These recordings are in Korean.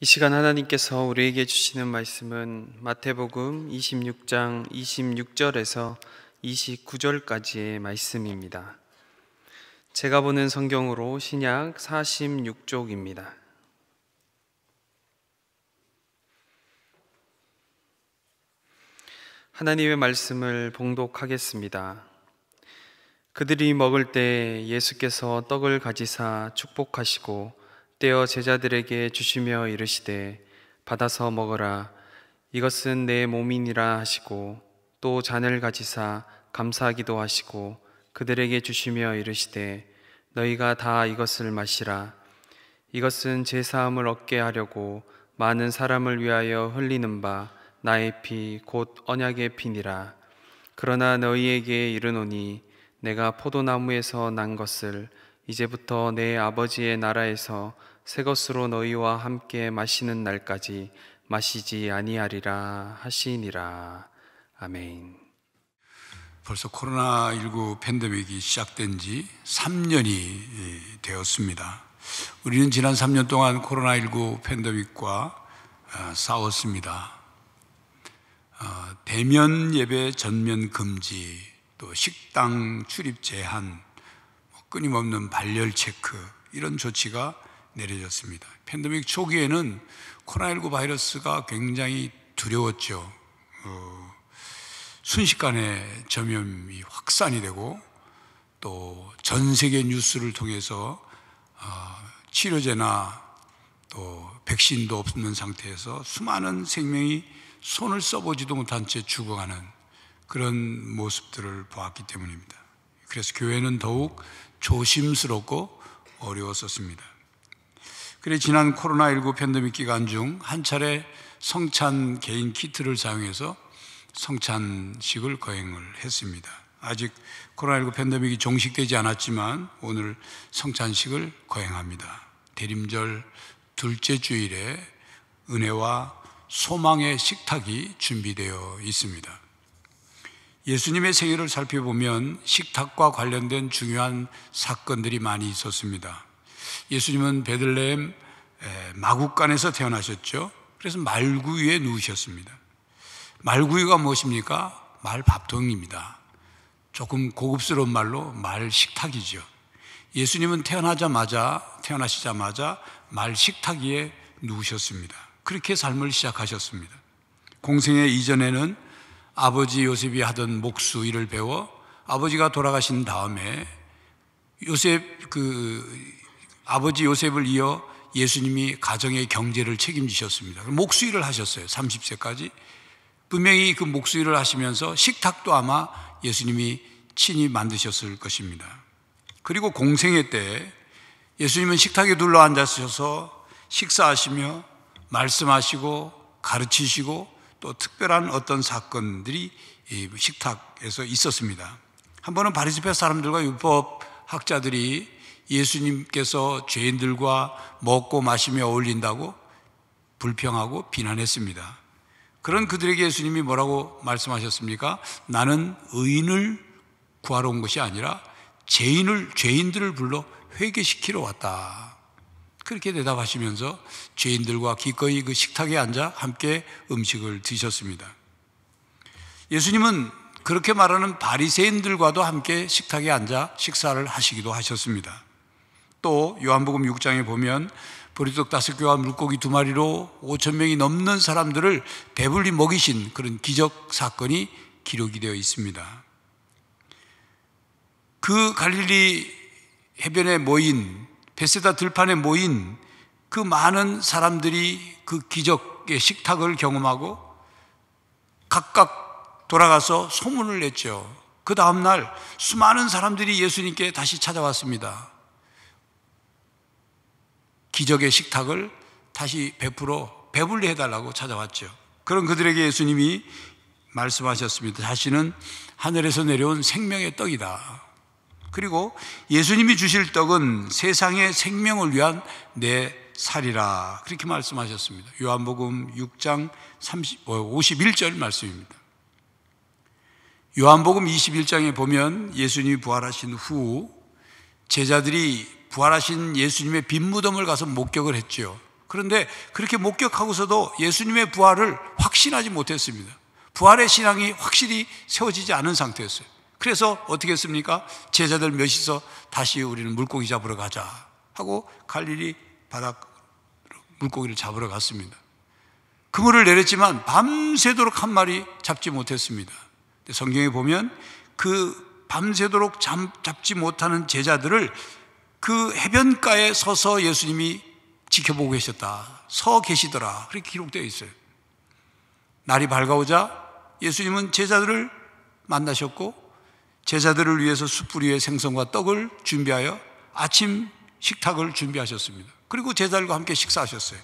이 시간 하나님께서 우리에게 주시는 말씀은 마태복음 26장 26절에서 29절까지의 말씀입니다. 제가 보는 성경으로 신약 46쪽입니다. 하나님의 말씀을 봉독하겠습니다. 그들이 먹을 때 예수께서 떡을 가지사 축복하시고 떼어 제자들에게 주시며 이르시되 받아서 먹으라, 이것은 내 몸이니라 하시고, 또 잔을 가지사 감사하기도 하시고 그들에게 주시며 이르시되 너희가 다 이것을 마시라, 이것은 제 사함을 얻게 하려고 많은 사람을 위하여 흘리는 바 나의 피 곧 언약의 피니라. 그러나 너희에게 이르노니 내가 포도나무에서 난 것을 이제부터 내 아버지의 나라에서 새 것으로 너희와 함께 마시는 날까지 마시지 아니하리라 하시니라. 아멘. 벌써 코로나19 팬데믹이 시작된 지 3년이 되었습니다. 우리는 지난 3년 동안 코로나19 팬데믹과 싸웠습니다. 대면 예배 전면 금지, 또 식당 출입 제한, 끊임없는 발열 체크, 이런 조치가 내려졌습니다. 팬데믹 초기에는 코로나19 바이러스가 굉장히 두려웠죠. 순식간에 전염이 확산이 되고, 또 전 세계 뉴스를 통해서 치료제나 또 백신도 없는 상태에서 수많은 생명이 손을 써보지도 못한 채 죽어가는 그런 모습들을 보았기 때문입니다. 그래서 교회는 더욱 조심스럽고 어려웠었습니다. 그래 지난 코로나19 팬데믹 기간 중 한 차례 성찬 개인 키트를 사용해서 성찬식을 거행을 했습니다. 아직 코로나19 팬데믹이 종식되지 않았지만 오늘 성찬식을 거행합니다. 대림절 둘째 주일에 은혜와 소망의 식탁이 준비되어 있습니다. 예수님의 생애를 살펴보면 식탁과 관련된 중요한 사건들이 많이 있었습니다. 예수님은 베들레헴 마구간에서 태어나셨죠. 그래서 말구 위에 누우셨습니다. 말구이가 무엇입니까? 말밥통입니다. 조금 고급스러운 말로 말식탁이죠. 예수님은 태어나시자마자 말식탁 위에 누우셨습니다. 그렇게 삶을 시작하셨습니다. 공생애 이전에는 아버지 요셉이 하던 목수 일을 배워 아버지가 돌아가신 다음에 아버지 요셉을 이어 예수님이 가정의 경제를 책임지셨습니다. 목수 일을 하셨어요. 30세까지. 분명히 그 목수 일을 하시면서 식탁도 아마 예수님이 친히 만드셨을 것입니다. 그리고 공생애 때 예수님은 식탁에 둘러앉으셔서 식사하시며 말씀하시고 가르치시고 또 특별한 어떤 사건들이 식탁에서 있었습니다. 한 번은 바리새파 사람들과 율법 학자들이 예수님께서 죄인들과 먹고 마시며 어울린다고 불평하고 비난했습니다. 그런 그들에게 예수님이 뭐라고 말씀하셨습니까? 나는 의인을 구하러 온 것이 아니라 죄인들을 불러 회개시키러 왔다. 그렇게 대답하시면서 죄인들과 기꺼이 그 식탁에 앉아 함께 음식을 드셨습니다. 예수님은 그렇게 말하는 바리새인들과도 함께 식탁에 앉아 식사를 하시기도 하셨습니다. 또 요한복음 6장에 보면 보리떡 5개와 물고기 2마리로 5,000명이 넘는 사람들을 배불리 먹이신 그런 기적 사건이 기록이 되어 있습니다. 그 갈릴리 해변에 모인, 베세다 들판에 모인 그 많은 사람들이 그 기적의 식탁을 경험하고 각각 돌아가서 소문을 냈죠. 그 다음날 수많은 사람들이 예수님께 다시 찾아왔습니다. 기적의 식탁을 다시 배불리 해달라고 찾아왔죠. 그런 그들에게 예수님이 말씀하셨습니다. 자신은 하늘에서 내려온 생명의 떡이다. 그리고 예수님이 주실 떡은 세상의 생명을 위한 내 살이라, 그렇게 말씀하셨습니다. 요한복음 6장 51절 말씀입니다. 요한복음 21장에 보면 예수님이 부활하신 후 제자들이 부활하신 예수님의 빈 무덤을 가서 목격을 했죠. 그런데 그렇게 목격하고서도 예수님의 부활을 확신하지 못했습니다. 부활의 신앙이 확실히 세워지지 않은 상태였어요. 그래서 어떻게 했습니까? 제자들 몇이서 다시 우리는 물고기 잡으러 가자 하고 갈릴리 바다 물고기를 잡으러 갔습니다. 그물을 내렸지만 밤새도록 한 마리 잡지 못했습니다. 성경에 보면 그 밤새도록 잡지 못하는 제자들을 그 해변가에 서서 예수님이 지켜보고 계셨다, 서 계시더라, 그렇게 기록되어 있어요. 날이 밝아오자 예수님은 제자들을 만나셨고 제자들을 위해서 숯불 위에 생선과 떡을 준비하여 아침 식탁을 준비하셨습니다. 그리고 제자들과 함께 식사하셨어요.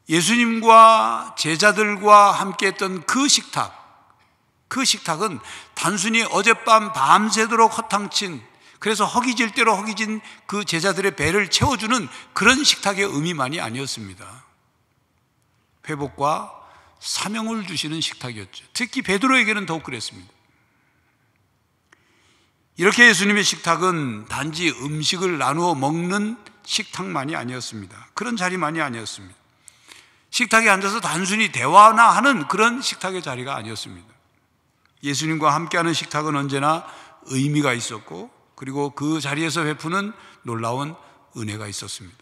예수님과 제자들과 함께 했던 그 식탁은 단순히 어젯밤 밤새도록 허탕친, 그래서 허기질 대로 허기진 그 제자들의 배를 채워주는 그런 식탁의 의미만이 아니었습니다. 회복과 사명을 주시는 식탁이었죠. 특히 베드로에게는 더욱 그랬습니다. 이렇게 예수님의 식탁은 단지 음식을 나누어 먹는 식탁만이 아니었습니다. 그런 자리만이 아니었습니다. 식탁에 앉아서 단순히 대화나 하는 그런 식탁의 자리가 아니었습니다. 예수님과 함께하는 식탁은 언제나 의미가 있었고, 그리고 그 자리에서 베푸는 놀라운 은혜가 있었습니다.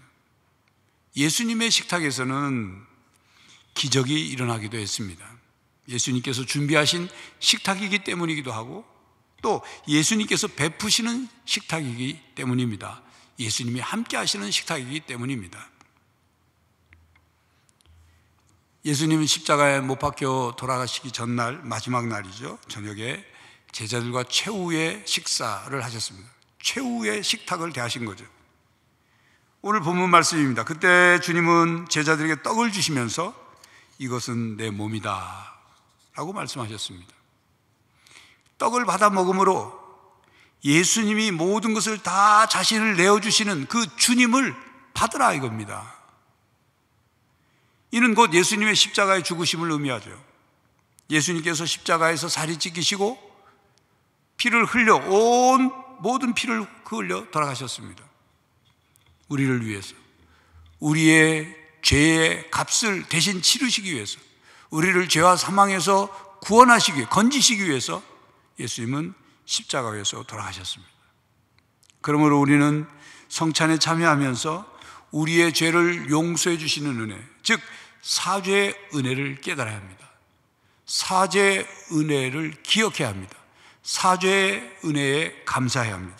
예수님의 식탁에서는 기적이 일어나기도 했습니다. 예수님께서 준비하신 식탁이기 때문이기도 하고, 또 예수님께서 베푸시는 식탁이기 때문입니다. 예수님이 함께 하시는 식탁이기 때문입니다. 예수님은 십자가에 못 박혀 돌아가시기 전날, 마지막 날이죠. 저녁에 제자들과 최후의 식사를 하셨습니다. 최후의 식탁을 대하신 거죠. 오늘 본문 말씀입니다. 그때 주님은 제자들에게 떡을 주시면서 이것은 내 몸이다 라고 말씀하셨습니다. 떡을 받아 먹음으로 예수님이 모든 것을 다 자신을 내어주시는 그 주님을 받으라 이겁니다. 이는 곧 예수님의 십자가의 죽으심을 의미하죠. 예수님께서 십자가에서 살이 찢기시고 피를 흘려, 온 모든 피를 흘려 돌아가셨습니다. 우리를 위해서, 우리의 죄의 값을 대신 치르시기 위해서, 우리를 죄와 사망에서 구원하시기 위해, 건지시기 위해서 예수님은 십자가에서 돌아가셨습니다. 그러므로 우리는 성찬에 참여하면서 우리의 죄를 용서해 주시는 은혜, 즉 사죄의 은혜를 깨달아야 합니다. 사죄의 은혜를 기억해야 합니다. 사죄의 은혜에 감사해야 합니다.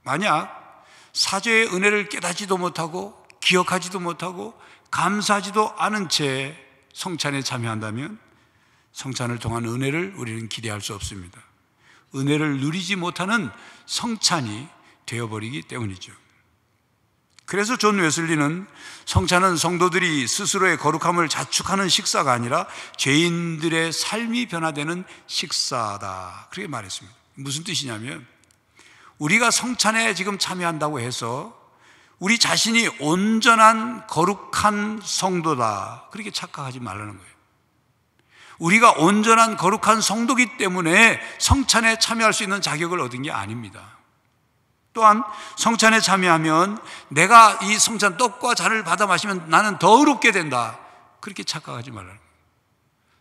만약 사죄의 은혜를 깨닫지도 못하고 기억하지도 못하고 감사하지도 않은 채 성찬에 참여한다면 성찬을 통한 은혜를 우리는 기대할 수 없습니다. 은혜를 누리지 못하는 성찬이 되어버리기 때문이죠. 그래서 존 웨슬리는 성찬은 성도들이 스스로의 거룩함을 자축하는 식사가 아니라 죄인들의 삶이 변화되는 식사다, 그렇게 말했습니다. 무슨 뜻이냐면, 우리가 성찬에 지금 참여한다고 해서 우리 자신이 온전한 거룩한 성도다, 그렇게 착각하지 말라는 거예요. 우리가 온전한 거룩한 성도이기 때문에 성찬에 참여할 수 있는 자격을 얻은 게 아닙니다. 또한 성찬에 참여하면 내가 이 성찬 떡과 잔을 받아 마시면 나는 더 의롭게 된다, 그렇게 착각하지 말라는 거예요.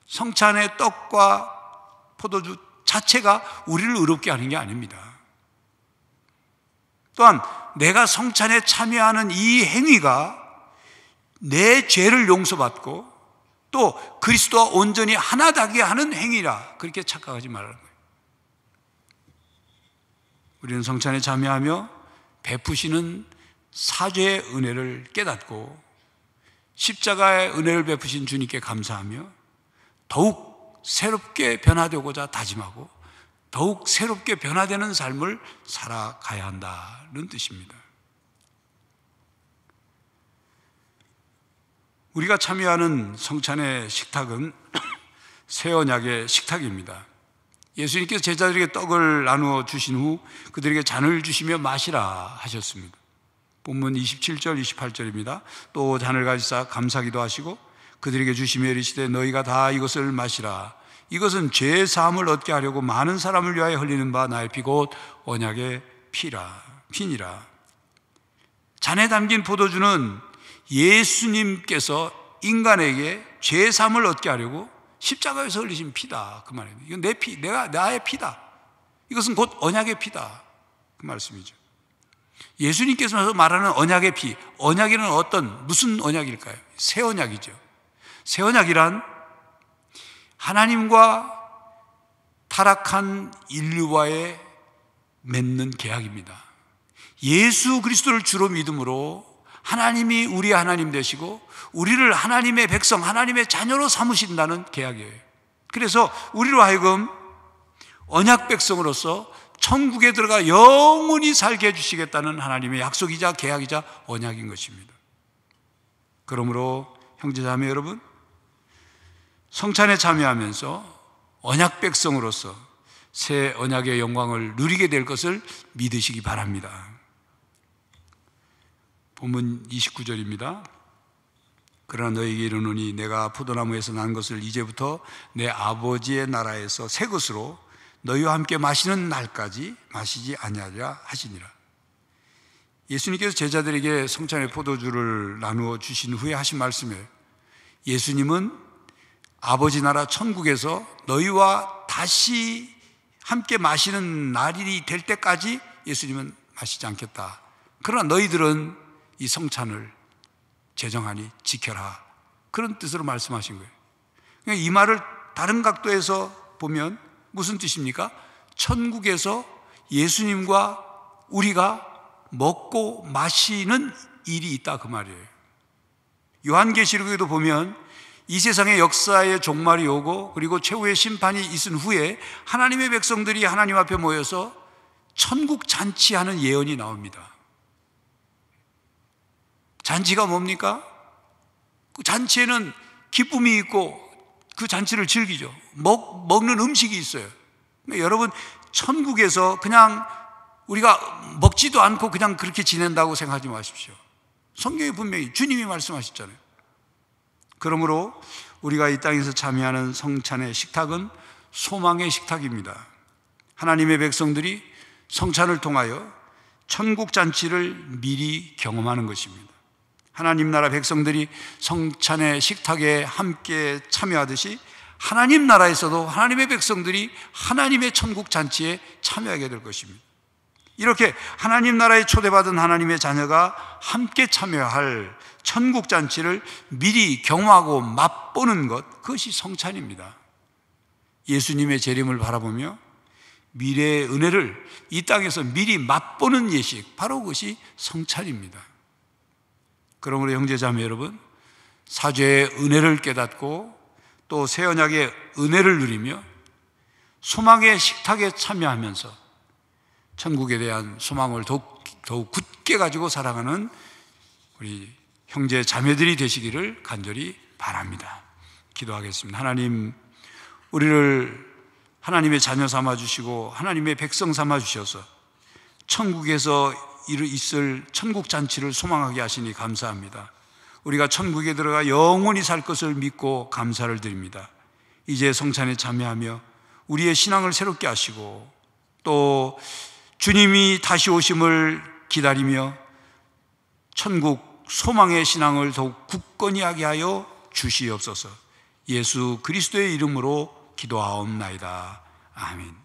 성찬의 떡과 포도주 자체가 우리를 의롭게 하는 게 아닙니다. 또한 내가 성찬에 참여하는 이 행위가 내 죄를 용서받고 또 그리스도와 온전히 하나 되게 하는 행위라, 그렇게 착각하지 말라는 거예요. 우리는 성찬에 참여하며 베푸시는 사죄의 은혜를 깨닫고 십자가의 은혜를 베푸신 주님께 감사하며 더욱 새롭게 변화되고자 다짐하고 더욱 새롭게 변화되는 삶을 살아가야 한다는 뜻입니다. 우리가 참여하는 성찬의 식탁은 새 언약의 식탁입니다. 예수님께서 제자들에게 떡을 나누어 주신 후 그들에게 잔을 주시며 마시라 하셨습니다. 본문 27절 28절입니다. 또 잔을 가지사 감사기도 하시고 그들에게 주시며 이르시되 너희가 다 이것을 마시라. 이것은 죄 사함을 얻게 하려고 많은 사람을 위하여 흘리는 바 나의 피 곧 언약의 피니라. 잔에 담긴 포도주는 예수님께서 인간에게 죄사함을 얻게 하려고 십자가에서 흘리신 피다, 그 말입니다. 이건 내 피, 나의 피다. 이것은 곧 언약의 피다, 그 말씀이죠. 예수님께서 말하는 언약의 피, 언약에는 무슨 언약일까요? 새 언약이죠. 새 언약이란 하나님과 타락한 인류와의 맺는 계약입니다. 예수 그리스도를 주로 믿음으로 하나님이 우리의 하나님 되시고 우리를 하나님의 백성, 하나님의 자녀로 삼으신다는 계약이에요. 그래서 우리로 하여금 언약 백성으로서 천국에 들어가 영원히 살게 해주시겠다는 하나님의 약속이자 계약이자 언약인 것입니다. 그러므로 형제자매 여러분, 성찬에 참여하면서 언약 백성으로서 새 언약의 영광을 누리게 될 것을 믿으시기 바랍니다. 본문 29절입니다. 그러나 너희에게 이르노니 내가 포도나무에서 난 것을 이제부터 내 아버지의 나라에서 새 것으로 너희와 함께 마시는 날까지 마시지 아니하리라 하시니라. 예수님께서 제자들에게 성찬의 포도주를 나누어 주신 후에 하신 말씀이에요. 예수님은 아버지 나라 천국에서 너희와 다시 함께 마시는 날이 될 때까지 예수님은 마시지 않겠다. 그러나 너희들은 이 성찬을 제정하니 지켜라, 그런 뜻으로 말씀하신 거예요. 그러니까 이 말을 다른 각도에서 보면 무슨 뜻입니까? 천국에서 예수님과 우리가 먹고 마시는 일이 있다, 그 말이에요. 요한계시록에도 보면 이 세상의 역사의 종말이 오고 그리고 최후의 심판이 있은 후에 하나님의 백성들이 하나님 앞에 모여서 천국 잔치하는 예언이 나옵니다. 잔치가 뭡니까? 그 잔치에는 기쁨이 있고 그 잔치를 즐기죠. 먹는 음식이 있어요. 그러니까 여러분, 천국에서 그냥 우리가 먹지도 않고 그냥 그렇게 지낸다고 생각하지 마십시오. 성경에 분명히 주님이 말씀하셨잖아요. 그러므로 우리가 이 땅에서 참여하는 성찬의 식탁은 소망의 식탁입니다. 하나님의 백성들이 성찬을 통하여 천국 잔치를 미리 경험하는 것입니다. 하나님 나라 백성들이 성찬의 식탁에 함께 참여하듯이 하나님 나라에서도 하나님의 백성들이 하나님의 천국 잔치에 참여하게 될 것입니다. 이렇게 하나님 나라에 초대받은 하나님의 자녀가 함께 참여할 천국 잔치를 미리 경험하고 맛보는 것, 그것이 성찬입니다. 예수님의 재림을 바라보며 미래의 은혜를 이 땅에서 미리 맛보는 예식, 바로 그것이 성찬입니다. 그러므로 형제자매 여러분, 사죄의 은혜를 깨닫고 또 새 언약의 은혜를 누리며 소망의 식탁에 참여하면서 천국에 대한 소망을 더욱 굳게 가지고 살아가는 우리 형제 자매들이 되시기를 간절히 바랍니다. 기도하겠습니다. 하나님, 우리를 하나님의 자녀 삼아주시고 하나님의 백성 삼아주셔서 천국에서 있을 천국 잔치를 소망하게 하시니 감사합니다. 우리가 천국에 들어가 영원히 살 것을 믿고 감사를 드립니다. 이제 성찬에 참여하며 우리의 신앙을 새롭게 하시고 또 주님이 다시 오심을 기다리며 천국 소망의 신앙을 더욱 굳건히 하게 하여 주시옵소서. 예수 그리스도의 이름으로 기도하옵나이다. 아멘.